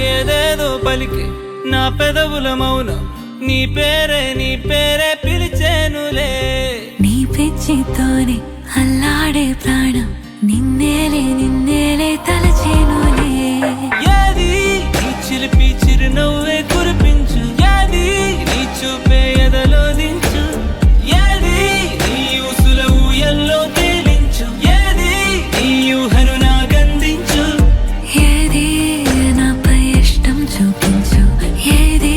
ఏదేదో పలికి నా పెదవుల మౌనం నీ పేరే పిలిచేనులే. నీ పిచ్చితోనే అల్లాడే ప్రాణం నిన్నేలే తలచేనులే. ఏది నీ చిలిపి చిరునవ్వే కురిపించు, ఏది నీ చూపే ఎదలో దించు, ఏది నీ ఊసుల ఊయల్లో తేలించు, ఏది నీ ఊహను నాకందించు. ఏది నాపై ఇష్టం చూపించు, ఏది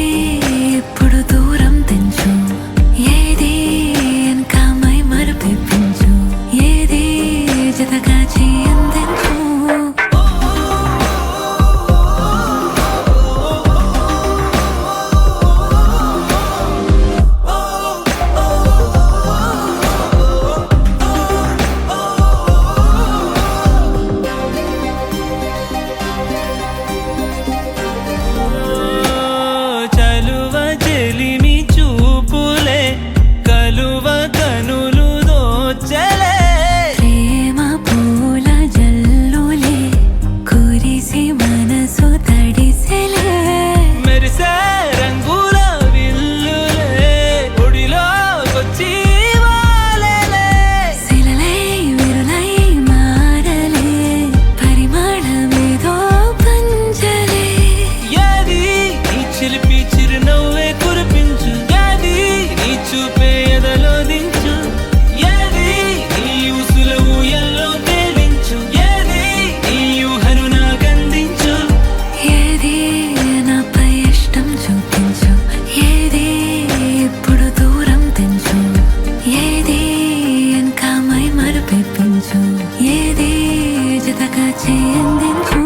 ఇప్పుడు దూరం తెంచు, ఏది ఇంకా మై మరపించు, ఏది జతగా చేయందించు. చలువ చెలిమి చూపులే కలువ కనులు దోచలే. ప్రేమ పూల జల్లులే కురిసి మనసు తడిసెలే. మెరిసే రంగుల విల్లులే ఒడిలోకొచ్చి వాలెలే. శిలలై విరులై మారలే పరిమాణమేదో పంచలే. ఏది నీ చిలిపి చిరునవ్వే కురిపించు, ఏది నీ చూపే ఎదలో దించు, ఏది నీ ఊసుల ఊయల్లో తేలించు, ఏది నీ ఊహను నాకందించు. ఏది నాపై ఇష్టం చూపించు, ఏది ఇప్పుడు దూరం తెంచు, ఏది ఇంకా మై మరపించు, ఏది జతగా చేయందించు.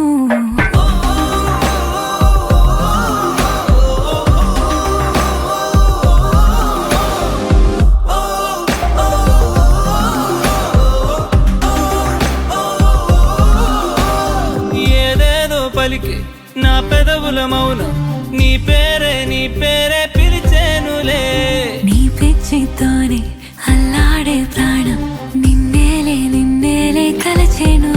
ఏదేదో పలికి నా పెదవుల మౌనం నీ పేరే పిలిచేనులే. నీ పిచ్చితోనే అల్లాడే ప్రాణం నిన్నేలే తలచేను.